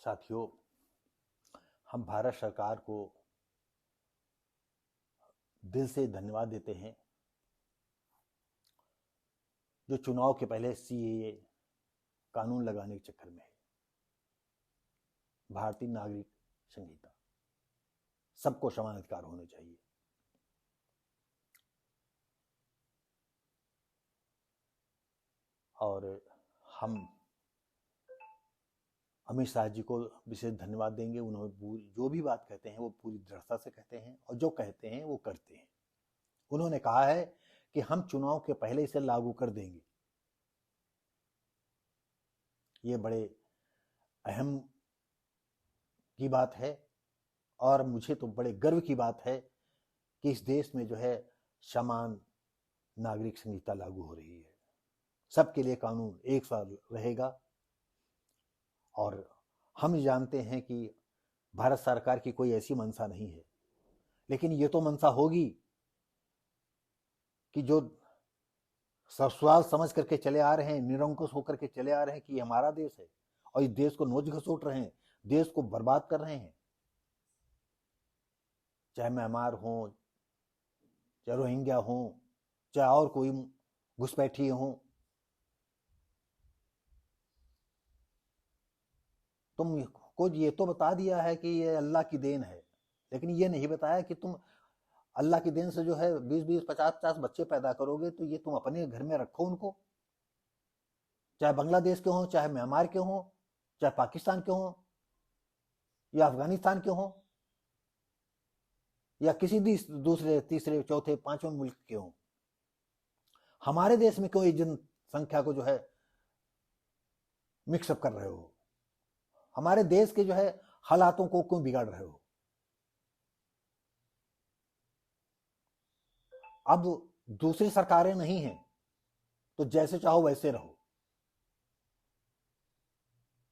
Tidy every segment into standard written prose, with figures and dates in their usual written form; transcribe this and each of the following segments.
साथियों, हम भारत सरकार को दिल से धन्यवाद देते हैं जो चुनाव के पहले सीएए कानून लगाने के चक्कर में है। भारतीय नागरिक संहिता, सबको समान अधिकार होने चाहिए। और हम अमित शाह जी को विशेष धन्यवाद देंगे। उन्होंने जो भी बात कहते हैं वो पूरी दृढ़ता से कहते हैं और जो कहते हैं वो करते हैं। उन्होंने कहा है कि हम चुनाव के पहले इसे लागू कर देंगे। ये बड़े अहम की बात है और मुझे तो बड़े गर्व की बात है कि इस देश में जो है समान नागरिक संहिता लागू हो रही है। सबके लिए कानून एक साल रहेगा। और हम जानते हैं कि भारत सरकार की कोई ऐसी मंशा नहीं है, लेकिन ये तो मंशा होगी कि जो ससुराल समझ करके चले आ रहे हैं, निरंकुश होकर के चले आ रहे हैं कि ये हमारा देश है और इस देश को नोच घसोट रहे हैं, देश को बर्बाद कर रहे हैं। चाहे म्यांमार हो, चाहे रोहिंग्या हो, चाहे और कोई घुसपैठी हो, तुमको ये तो बता दिया है कि ये अल्लाह की देन है, लेकिन ये नहीं बताया कि तुम अल्लाह की देन से जो है 20-20, 50-50 बच्चे पैदा करोगे तो ये तुम अपने घर में रखो उनको, चाहे बांग्लादेश के हों, चाहे म्यांमार के हों, चाहे पाकिस्तान के हों या अफगानिस्तान के हों या किसी भी दूसरे, तीसरे, चौथे, पांचवें मुल्क के हों। हमारे देश में क्यों ये जनसंख्या को जो है मिक्सअप कर रहे हो? हमारे देश के जो है हालातों को क्यों बिगाड़ रहे हो? अब दूसरी सरकारें नहीं हैं तो जैसे चाहो वैसे रहो।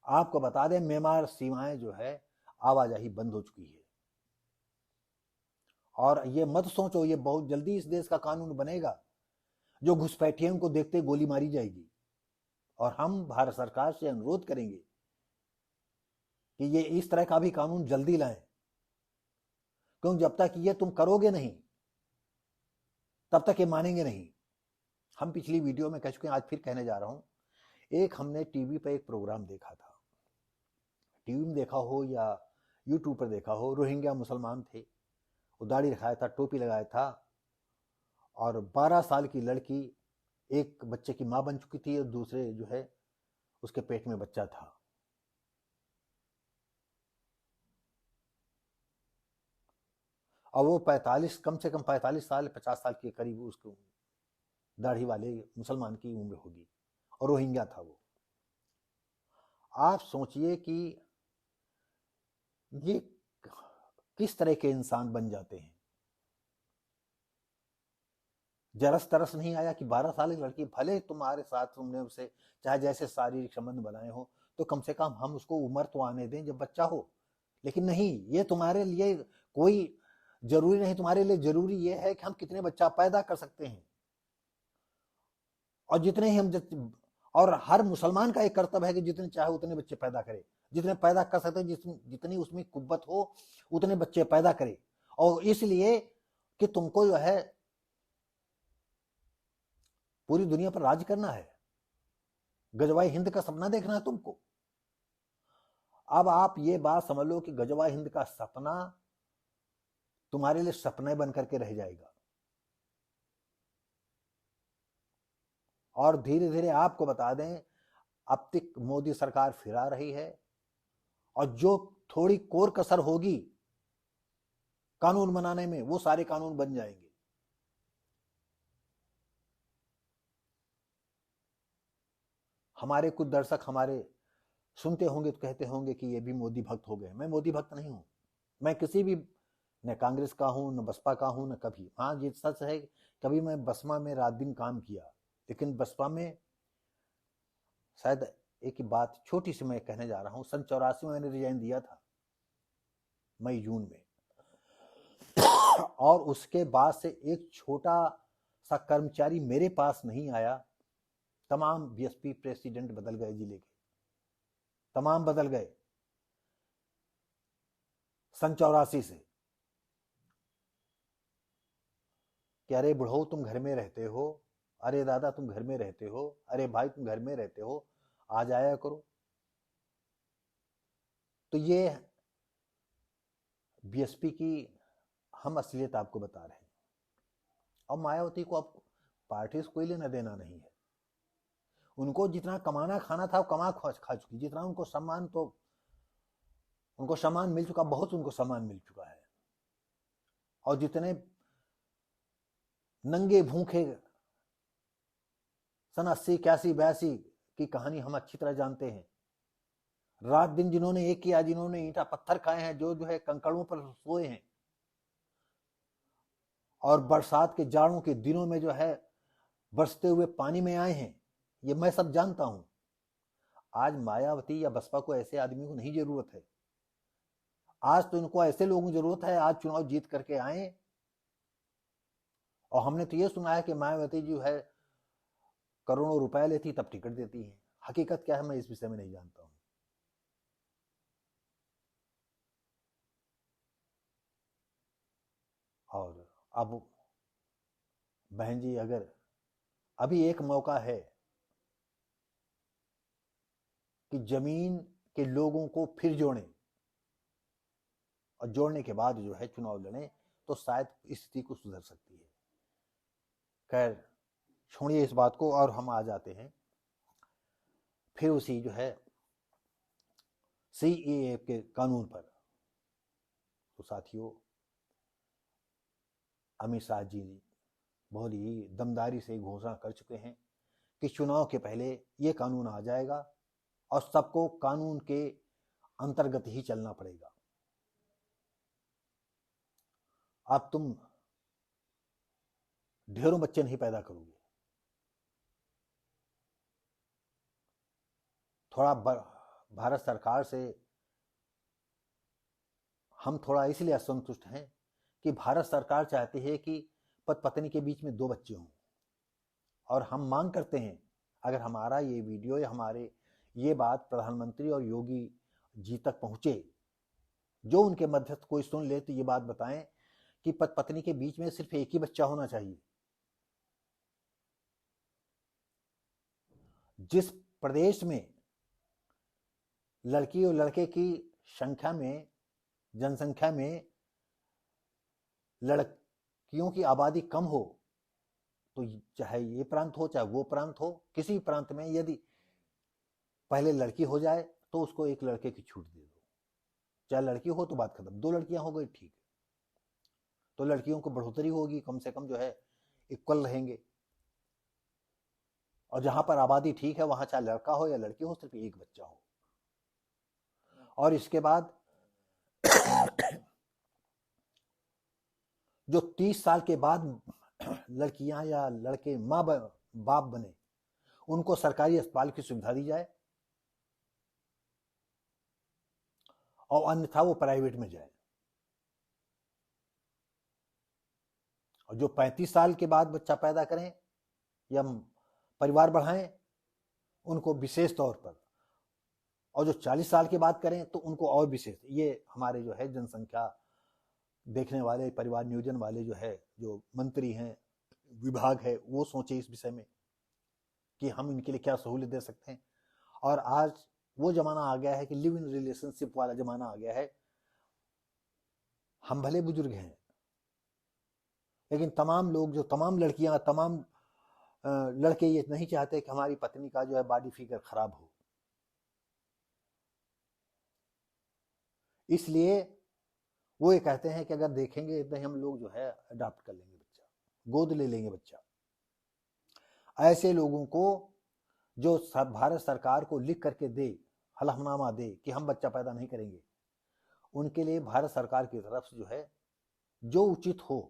आपको बता दें, म्यांमार सीमाएं जो है आवाजाही बंद हो चुकी है। और ये मत सोचो ये बहुत जल्दी इस देश का कानून बनेगा जो घुसपैठियों को देखते गोली मारी जाएगी। और हम भारत सरकार से अनुरोध करेंगे कि ये इस तरह का भी कानून जल्दी लाएं, क्योंकि जब तक ये तुम करोगे नहीं तब तक ये मानेंगे नहीं। हम पिछली वीडियो में कह चुके हैं, आज फिर कहने जा रहा हूं। एक हमने टीवी पर एक प्रोग्राम देखा था, टीवी में देखा हो या यूट्यूब पर देखा हो। रोहिंग्या मुसलमान थे, वो दाढ़ी रखाया था, टोपी लगाया था और 12 साल की लड़की एक बच्चे की मां बन चुकी थी और दूसरे जो है उसके पेट में बच्चा था। और वो 45, कम से कम 45 साल, 50 साल के करीब उसको दाढ़ी वाले मुसलमान की उम्र होगी और रोहिंग्या था वो। आप सोचिए कि ये किस तरह के इंसान बन जाते हैं। जरस तरस नहीं आया कि 12 साल की लड़की, भले तुम्हारे साथ तुमने उसे चाहे जैसे शारीरिक संबंध बनाए हो तो कम से कम हम उसको उम्र तो आने दें जब बच्चा हो। लेकिन नहीं, ये तुम्हारे लिए कोई जरूरी नहीं। तुम्हारे लिए जरूरी ये है कि हम कितने बच्चा पैदा कर सकते हैं और जितने ही हम और हर मुसलमान का एक कर्तव्य है कि जितने चाहे उतने बच्चे पैदा करे, जितने पैदा कर सकते हैं, जितनी उसमें कुव्वत हो उतने बच्चे पैदा करे। और इसलिए कि तुमको जो है पूरी दुनिया पर राज करना है, गजवाई हिंद का सपना देखना है तुमको। अब आप ये बात समझ लो कि गजवाई हिंद का सपना तुम्हारे लिए सपने बन करके रह जाएगा। और धीरे धीरे आपको बता दें, अब तक मोदी सरकार फिर आ रही है और जो थोड़ी कोर कसर होगी कानून बनाने में, वो सारे कानून बन जाएंगे। हमारे कुछ दर्शक हमारे सुनते होंगे तो कहते होंगे कि ये भी मोदी भक्त हो गए। मैं मोदी भक्त नहीं हूं। मैं किसी भी, न कांग्रेस का हूं, न बसपा का हूं, न कभी। हाँ, ये सच है, कभी मैं बसपा में रात दिन काम किया, लेकिन बसपा में शायद एक ही बात छोटी सी मैं कहने जा रहा हूं। सन 84 में मैंने रिजाइन दिया था, मई जून में। और उसके बाद से एक छोटा सा कर्मचारी मेरे पास नहीं आया। तमाम बीएसपी प्रेसिडेंट बदल गए, जिले के तमाम बदल गए। सन 84 से कि अरे बुढ़ऊ तुम घर में रहते हो, अरे दादा तुम घर में रहते हो, अरे भाई तुम घर में रहते हो, आ जाया करो। तो ये बीएसपी की हम असलियत आपको बता रहे हैं। और मायावती को अब पार्टी से कोई लेना देना नहीं है। उनको जितना कमाना खाना था वो कमा खा चुकी। जितना उनको सम्मान, तो उनको सम्मान मिल चुका, बहुत उनको सम्मान मिल चुका है। और जितने नंगे भूखे सन 80, 81, 82 की कहानी हम अच्छी तरह जानते हैं। रात दिन जिन्होंने एक किया, जिन्होंने ईंटा पत्थर खाए हैं, जो है कंकड़ों पर सोए हैं, और बरसात के जाड़ों के दिनों में जो है बरसते हुए पानी में आए हैं, ये मैं सब जानता हूं। आज मायावती या बसपा को ऐसे आदमी को नहीं जरूरत है। आज तो इनको ऐसे लोगों की जरूरत है, आज चुनाव जीत करके आए। और हमने तो ये सुना है कि मायावती जो है करोड़ों रुपए लेती तब टिकट देती है। हकीकत क्या है मैं इस विषय में नहीं जानता हूं। और अब बहन जी, अगर अभी एक मौका है कि जमीन के लोगों को फिर जोड़ें, और जोड़ने के बाद जो है चुनाव लड़ें, तो शायद स्थिति को सुधर सकती है। खैर छोड़िए इस बात को, और हम आ जाते हैं फिर उसी जो है सीएए के कानून पर। तो साथियों, अमित शाह जी बहुत ही दमदारी से घोषणा कर चुके हैं कि चुनाव के पहले ये कानून आ जाएगा और सबको कानून के अंतर्गत ही चलना पड़ेगा। अब तुम ढेरों बच्चे नहीं पैदा करोगे। थोड़ा भारत सरकार से हम थोड़ा इसलिए असंतुष्ट हैं कि भारत सरकार चाहती है कि पति पत्नी के बीच में 2 बच्चे हों। और हम मांग करते हैं, अगर हमारा ये वीडियो या हमारे ये बात प्रधानमंत्री और योगी जी तक पहुंचे, जो उनके मध्यस्थ कोई सुन ले, तो ये बात बताएं कि पति पत्नी के बीच में सिर्फ एक ही बच्चा होना चाहिए। जिस प्रदेश में लड़की और लड़के की संख्या में, जनसंख्या में लड़कियों की आबादी कम हो, तो चाहे ये प्रांत हो चाहे वो प्रांत हो, किसी भी प्रांत में यदि पहले लड़की हो जाए तो उसको एक लड़के की छूट दे दो। चाहे लड़की हो तो बात खत्म, 2 लड़कियां हो गई ठीक है, तो लड़कियों को बढ़ोतरी होगी, कम से कम जो है इक्वल रहेंगे। और जहां पर आबादी ठीक है वहां चाहे लड़का हो या लड़की हो, सिर्फ एक बच्चा हो। और इसके बाद जो 30 साल के बाद लड़कियां या लड़के माँ बाप बने, उनको सरकारी अस्पताल की सुविधा दी जाए, और अन्यथा वो प्राइवेट में जाए। और जो 35 साल के बाद बच्चा पैदा करें या परिवार बढ़ाएं, उनको विशेष तौर पर, और जो 40 साल के बाद करें तो उनको और विशेष। ये हमारे जो है जनसंख्या देखने वाले, परिवार नियोजन वाले जो है, जो मंत्री हैं, विभाग है, वो सोचे इस विषय में कि हम इनके लिए क्या सहूलियत दे सकते हैं। और आज वो जमाना आ गया है कि लिव इन रिलेशनशिप वाला जमाना आ गया है। हम भले बुजुर्ग हैं, लेकिन तमाम लोग, जो तमाम लड़कियां, तमाम लड़के ये नहीं चाहते कि हमारी पत्नी का जो है बॉडी फिगर खराब हो। इसलिए वो ये कहते हैं कि अगर देखेंगे तो हम लोग जो है अडॉप्ट कर लेंगे बच्चा, गोद ले लेंगे बच्चा। ऐसे लोगों को जो भारत सरकार को लिख करके दे, हलफनामा दे कि हम बच्चा पैदा नहीं करेंगे, उनके लिए भारत सरकार की तरफ से जो है जो उचित हो,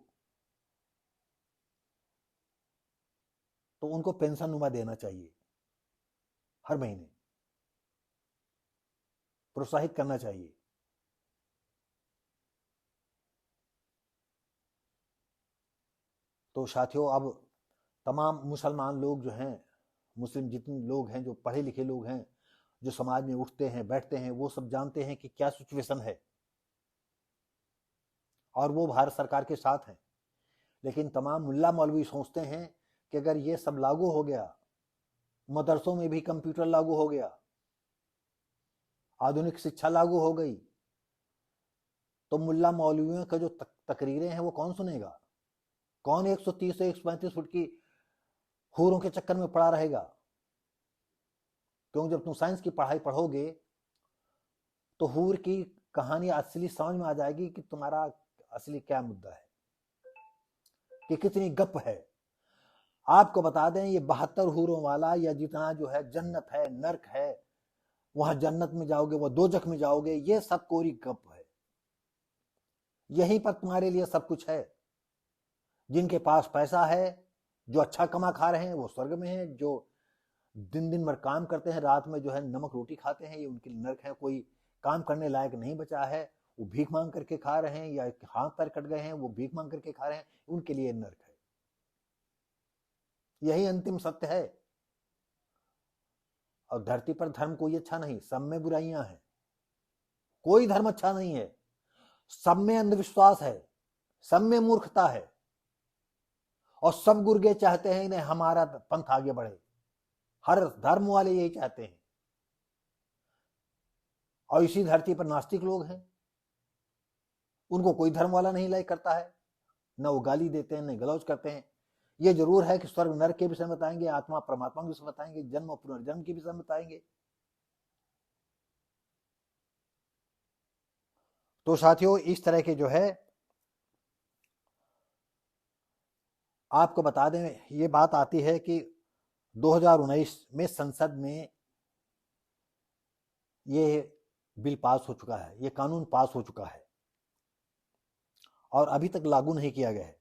तो उनको पेंशन नुमा देना चाहिए, हर महीने प्रोत्साहित करना चाहिए। तो साथियों, अब तमाम मुसलमान लोग जो हैं, मुस्लिम जितने लोग हैं, जो पढ़े लिखे लोग हैं, जो समाज में उठते हैं बैठते हैं, वो सब जानते हैं कि क्या सिचुएशन है। और वो भारत सरकार के साथ हैं। लेकिन तमाम मुल्ला मौलवी सोचते हैं कि अगर ये सब लागू हो गया, मदरसों में भी कंप्यूटर लागू हो गया, आधुनिक शिक्षा लागू हो गई, तो मुल्ला मौलवियों का जो तकरीरें हैं वो कौन सुनेगा? कौन 130 से 135 फुट की हूरों के चक्कर में पड़ा रहेगा? क्योंकि जब तुम साइंस की पढ़ाई पढ़ोगे तो हूर की कहानी असली समझ में आ जाएगी कि तुम्हारा असली क्या मुद्दा है, कि कितनी गप है। आपको बता दें, ये 72 हूरों वाला या जितना जो है जन्नत है, नर्क है, वहां जन्नत में जाओगे, वह दोजख में जाओगे, ये सब कोरी गप है। यहीं पर तुम्हारे लिए सब कुछ है। जिनके पास पैसा है, जो अच्छा कमा खा रहे हैं, वो स्वर्ग में हैं। जो दिन दिन भर काम करते हैं, रात में जो है नमक रोटी खाते हैं, ये उनके लिए नर्क है। कोई काम करने लायक नहीं बचा है, वो भीख मांग करके खा रहे हैं, या हाथ पैर कट गए हैं, वो भीख मांग करके खा रहे हैं, उनके लिए नर्क है। यही अंतिम सत्य है। और धरती पर धर्म कोई अच्छा नहीं, सब में बुराइयां हैं। कोई धर्म अच्छा नहीं है, सब में अंधविश्वास है, सब में मूर्खता है, और सब गुर्गे चाहते हैं इन्हें हमारा पंथ आगे बढ़े। हर धर्म वाले यही चाहते हैं। और इसी धरती पर नास्तिक लोग हैं, उनको कोई धर्म वाला नहीं लाइक करता है, न वो गाली देते हैं, न गलौज करते हैं। ये जरूर है कि स्वर्ग नरक के विषय में बताएंगे, आत्मा परमात्मा के विषय में बताएंगे, जन्म और पुनर्जन्म के विषय में बताएंगे। तो साथियों, इस तरह के जो है आपको बता दें, ये बात आती है कि 2019 में संसद में ये बिल पास हो चुका है, ये कानून पास हो चुका है, और अभी तक लागू नहीं किया गया है।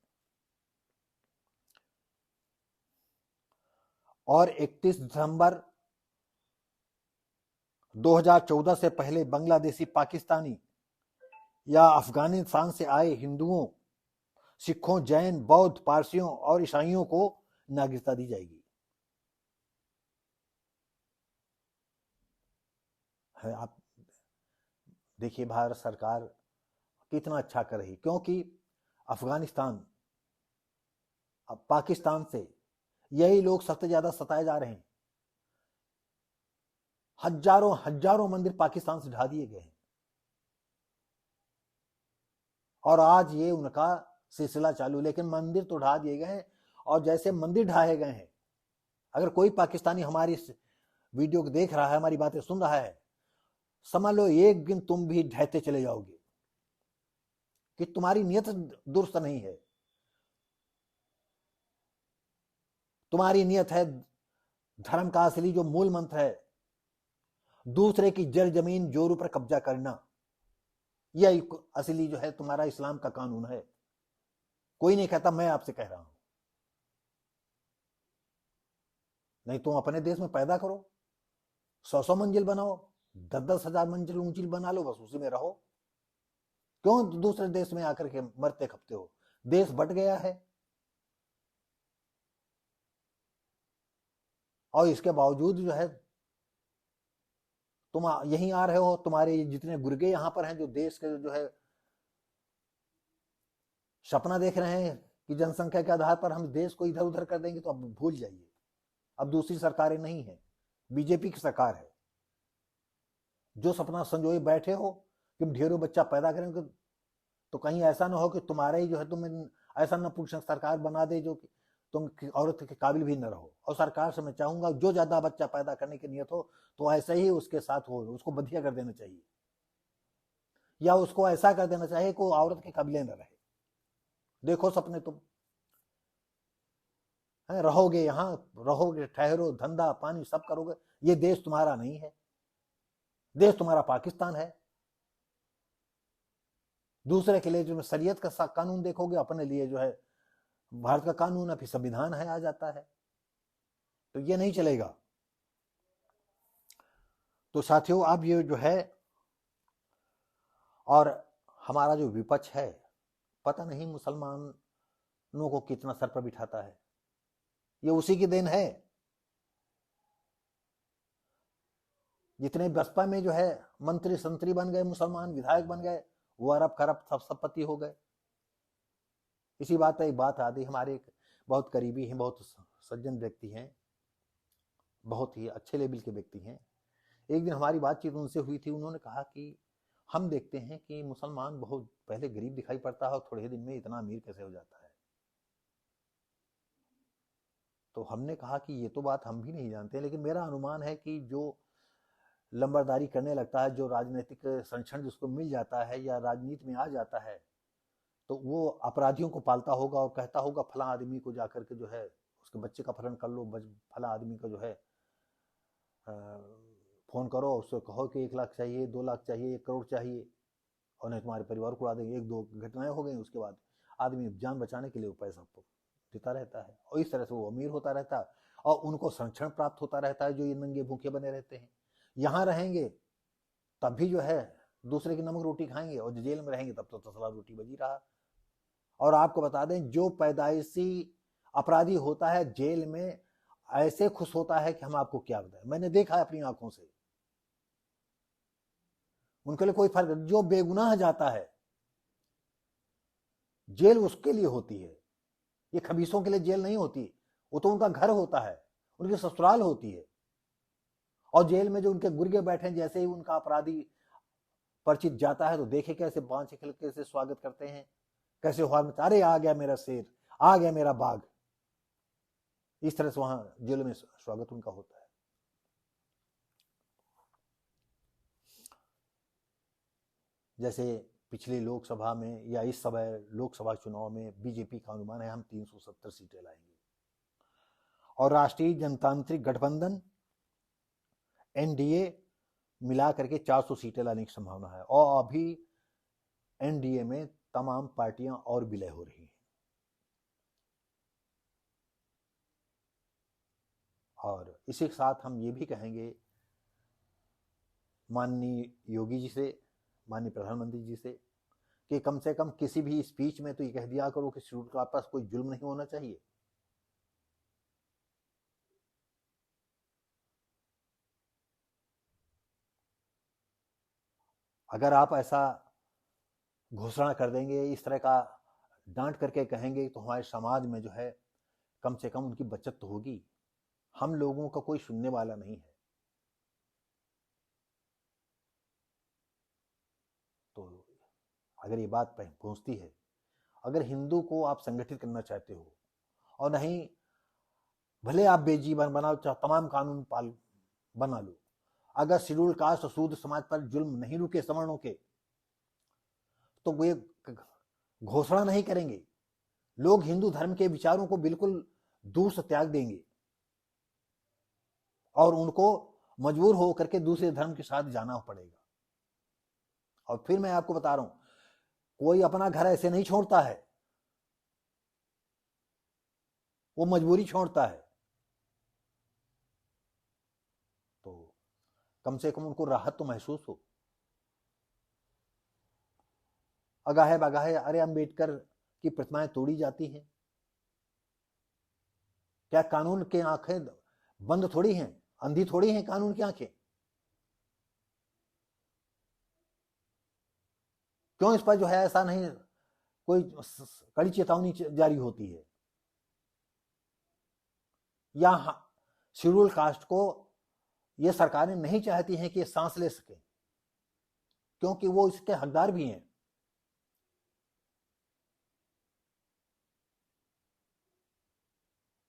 और 31 दिसंबर 2014 से पहले बांग्लादेशी, पाकिस्तानी या अफगानिस्तान से आए हिंदुओं, सिखों, जैन, बौद्ध, पारसियों और ईसाइयों को नागरिकता दी जाएगी। है, आप देखिए भारत सरकार कितना अच्छा कर रही, क्योंकि अफगानिस्तान, अब पाकिस्तान से यही लोग सबसे ज्यादा सताए जा रहे हैं। हजारों हजारों मंदिर पाकिस्तान से ढा दिए गए हैं, और आज ये उनका सिलसिला चालू। लेकिन मंदिर तो ढा दिए गए हैं, और जैसे मंदिर ढाए गए हैं, अगर कोई पाकिस्तानी हमारी इस वीडियो को देख रहा है, हमारी बातें सुन रहा है, समझ लो एक दिन तुम भी ढहते चले जाओगे, कि तुम्हारी नियत दुरुस्त नहीं है। तुम्हारी नियत है धर्म का असली जो मूल मंत्र है, दूसरे की जड़ जमीन जोरों पर कब्जा करना, यह असली जो है तुम्हारा इस्लाम का कानून है। कोई नहीं कहता, मैं आपसे कह रहा हूं। नहीं, तुम अपने देश में पैदा करो, 100 मंजिल बनाओ, 10-10 हजार मंजिल ऊंची बना लो, बस उसी में रहो। क्यों दूसरे देश में आकर के मरते खपते हो? देश बट गया है, और इसके बावजूद जो है तुम यहीं आ रहे हो। तुम्हारे जितने गुर्गे यहां पर हैं, जो देश के जो है सपना देख रहे हैं कि जनसंख्या के आधार पर हम देश को इधर उधर कर देंगे, तो अब भूल जाइए। अब दूसरी सरकारें नहीं है, बीजेपी की सरकार है। जो सपना संजोए बैठे हो कि ढेरों बच्चा पैदा करेंगे, तो कहीं ऐसा ना हो कि तुम्हारे ही जो है तुम्हें ऐसा ना पूछ सरकार बना दे जो कि तुम औरत के काबिल भी न रहो। और सरकार से मैं चाहूंगा, जो ज्यादा बच्चा पैदा करने की नियत हो, तो ऐसे ही उसके साथ हो, उसको बधिया कर देना चाहिए, या उसको ऐसा कर देना चाहिए कि औरत के काबिल न रहे। देखो सपने तुम है, रहोगे यहां, रहोगे, ठहरो, धंधा पानी सब करोगे। ये देश तुम्हारा नहीं है, देश तुम्हारा पाकिस्तान है। दूसरे के लिए जो शरीयत का कानून देखोगे, अपने लिए जो है भारत का कानून है, फिर संविधान है आ जाता है। तो ये नहीं चलेगा। तो साथियों, अब ये जो है, और हमारा जो विपक्ष है, पता नहीं मुसलमानों को कितना सर पर बिठाता है। ये उसी की देन है। जितने बसपा में जो है मंत्री संतरी बन गए, मुसलमान विधायक बन गए, वो अरब खरब सब संपत्ति हो गए। इसी बात पर एक बात आती, हमारे एक बहुत करीबी हैं, बहुत सज्जन व्यक्ति हैं, बहुत ही अच्छे लेवल के व्यक्ति हैं। एक दिन हमारी बातचीत उनसे हुई थी, उन्होंने कहा कि हम देखते हैं कि मुसलमान बहुत पहले गरीब दिखाई पड़ता है और थोड़े दिन में इतना अमीर कैसे हो जाता है। तो हमने कहा कि ये तो बात हम भी नहीं जानते, लेकिन मेरा अनुमान है कि जो लंबरदारी करने लगता है, जो राजनीतिक संरक्षण जिसको मिल जाता है या राजनीति में आ जाता है, तो वो अपराधियों को पालता होगा और कहता होगा फला आदमी को जाकर के जो है उसके बच्चे का अपहरण कर लो, फला आदमी का जो है फोन करो, उससे कहो कि 1 लाख चाहिए, 2 लाख चाहिए, 1 करोड़ चाहिए, और नहीं तुम्हारे परिवार को उड़ा देंगे। 1-2 घटनाएं हो गई, उसके बाद आदमी जान बचाने के लिए वो पैसा देता रहता है, और इस तरह से वो अमीर होता रहता है और उनको संरक्षण प्राप्त होता रहता है, जो ये नंगे भूखे बने रहते हैं। यहाँ रहेंगे तब भी जो है दूसरे की नमक रोटी खाएंगे, और जेल में रहेंगे तब तो तसला रोटी बजी रहा। और आपको बता दें, जो पैदाइशी अपराधी होता है जेल में ऐसे खुश होता है कि हम आपको क्या बताएं, मैंने देखा है अपनी आंखों से। उनके लिए कोई फर्क, जो बेगुनाह जाता है जेल उसके लिए होती है, ये खबीसों के लिए जेल नहीं होती, वो तो उनका घर होता है, उनकी ससुराल होती है। और जेल में जो उनके गुर्गे बैठे, जैसे ही उनका अपराधी परिचित जाता है तो देखे कैसे बांछ खिल कैसे स्वागत करते हैं, कैसे हॉर्न, अरे आ गया मेरा शेर, आ गया मेरा बाघ। इस तरह से वहां जेल में स्वागत उनका होता है। जैसे पिछली लोकसभा में या इस समय लोकसभा चुनाव में बीजेपी का अनुमान है हम 370 सीटें लाएंगे, और राष्ट्रीय जनतांत्रिक गठबंधन एनडीए मिला करके 400 सीटें लाने की संभावना है। और अभी एनडीए में तमाम पार्टियां और विलय हो रही हैं। और इसी के साथ हम ये भी कहेंगे माननीय योगी जी से, माननीय प्रधानमंत्री जी से, कि कम से कम किसी भी स्पीच में तो ये कह दिया करो कि शेड्यूल कास्ट पर कोई जुल्म नहीं होना चाहिए। अगर आप ऐसा घोषणा कर देंगे, इस तरह का डांट करके कहेंगे, तो हमारे समाज में जो है कम से कम उनकी बचत तो होगी। हम लोगों का कोई सुनने वाला नहीं है। तो अगर ये बात पहुंचती है, अगर हिंदू को आप संगठित करना चाहते हो, और नहीं भले आप बेजीवन बनाओ, चाहे तमाम कानून पाल बना लो, अगर शेड्यूल कास्ट और शूद्र समाज पर जुल्म नहीं रुके सवर्णों के, तो वे घोषणा नहीं करेंगे। लोग हिंदू धर्म के विचारों को बिल्कुल दूर से त्याग देंगे और उनको मजबूर होकर के दूसरे धर्म के साथ जाना पड़ेगा। और फिर मैं आपको बता रहा हूं, कोई अपना घर ऐसे नहीं छोड़ता है, वो मजबूरी छोड़ता है। तो कम से कम उनको राहत तो महसूस हो। अगाहे बगाहे अरे अंबेडकर की प्रतिमाएं तोड़ी जाती हैं, क्या कानून की आंखें बंद थोड़ी हैं, अंधी थोड़ी हैं कानून की आंखें? क्यों इस पर जो है ऐसा नहीं कोई कड़ी चेतावनी जारी होती है? या शेड्यूल कास्ट को ये सरकारें नहीं चाहती हैं कि ये सांस ले सके, क्योंकि वो इसके हकदार भी हैं।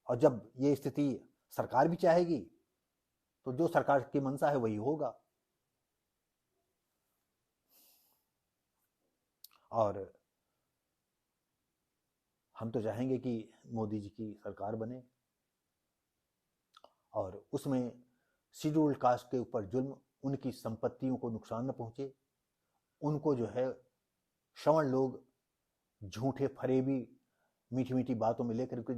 और जब ये स्थिति सरकार भी चाहेगी, तो जो सरकार की मंशा है वही होगा। और हम तो चाहेंगे कि मोदी जी की सरकार बने और उसमें शेड्यूल कास्ट के ऊपर जुल्म, उनकी संपत्तियों को नुकसान न पहुंचे, उनको जो है श्रवण लोग झूठे फरेबी मीठी मीठी बातों में लेकर के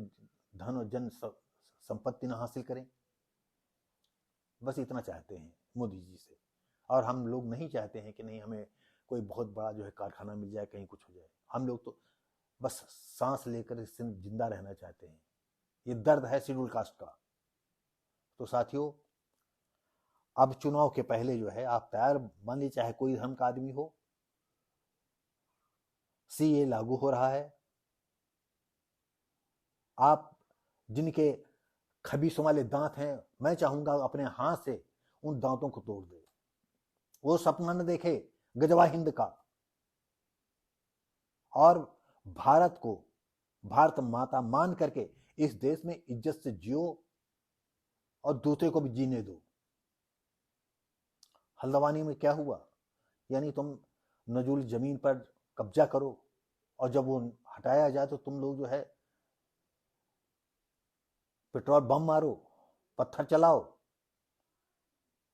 धन और जन संपत्ति न हासिल करें। बस इतना चाहते हैं मोदी जी से। और हम लोग नहीं चाहते हैं कि नहीं हमें कोई बहुत बड़ा जो है कारखाना मिल जाए, कहीं कुछ हो जाए। हम लोग तो बस सांस लेकर जिंदा रहना चाहते हैं। ये दर्द है शेड्यूल कास्ट का। तो साथियों, अब चुनाव के पहले जो है आप तैयार मान लीजिए, चाहे कोई धर्म का आदमी हो, सीए लागू हो रहा है, आप जिनके खबीसों वाले दांत हैं, मैं चाहूंगा अपने हाथ से उन दांतों को तोड़ दे। वो सपना न देखे गजवा हिंद का, और भारत को भारत माता मान करके इस देश में इज्जत से जियो और दूसरे को भी जीने दो। हल्द्वानी में क्या हुआ, यानी तुम नजूल जमीन पर कब्जा करो और जब वो हटाया जाए तो तुम लोग जो है पेट्रोल बम मारो, पत्थर चलाओ,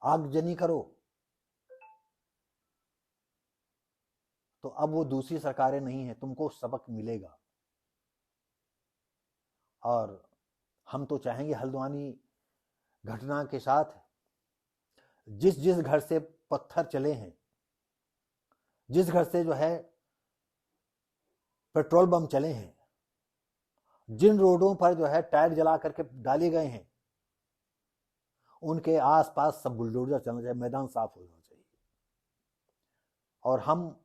आगजनी करो। तो अब वो दूसरी सरकारें नहीं है, तुमको सबक मिलेगा। और हम तो चाहेंगे हल्द्वानी घटना के साथ जिस जिस घर से पत्थर चले हैं, जिस घर से जो है पेट्रोल बम चले हैं, जिन रोडों पर जो है टायर जला करके डाले गए हैं, उनके आसपास सब बुलडोजर चलना चाहिए, मैदान साफ होना चाहिए। और हम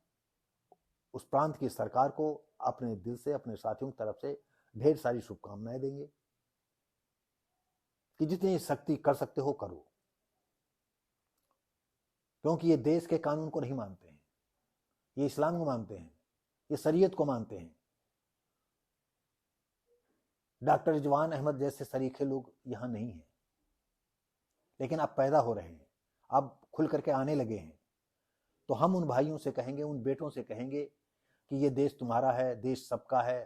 उस प्रांत की सरकार को अपने दिल से, अपने साथियों की तरफ से ढेर सारी शुभकामनाएं देंगे कि जितनी सख्ती कर सकते हो करो, क्योंकि ये देश के कानून को नहीं मानते हैं, ये इस्लाम को मानते हैं, ये शरीयत को मानते हैं। डॉक्टर रिजवान अहमद जैसे सरीखे लोग यहां नहीं हैं, लेकिन अब पैदा हो रहे हैं, अब खुल करके आने लगे हैं। तो हम उन भाइयों से कहेंगे, उन बेटों से कहेंगे कि ये देश तुम्हारा है, देश सबका है।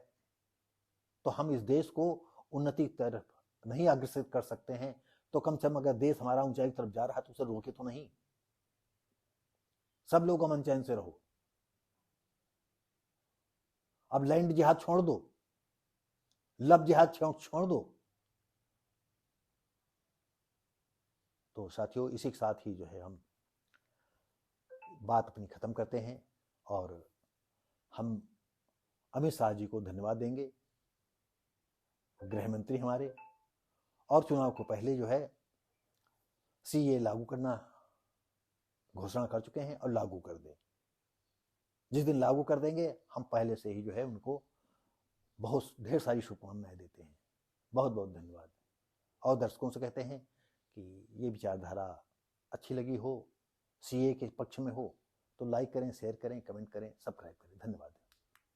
तो हम इस देश को उन्नति की तरफ नहीं अग्रसर कर सकते हैं, तो कम से कम अगर देश हमारा ऊंचाई की तरफ जा रहा है तो उसे रोके तो नहीं। सब लोग अमन चैन से रहो। अब लैंड जिहाद छोड़ दो, लब जिहाद छोड़ दो। तो साथियों, इसी के साथ ही जो है हम बात अपनी खत्म करते हैं और हम अमित शाह जी को धन्यवाद देंगे, गृह मंत्री हमारे, और चुनाव को पहले जो है सीए लागू करना घोषणा कर चुके हैं और लागू कर दें। जिस दिन लागू कर देंगे हम पहले से ही जो है उनको बहुत ढेर सारी शुभकामनाएं देते हैं। बहुत बहुत धन्यवाद। और दर्शकों से कहते हैं कि ये विचारधारा अच्छी लगी हो, सीए के पक्ष में हो, तो लाइक करें, शेयर करें, कमेंट करें, सब्सक्राइब करें। धन्यवाद।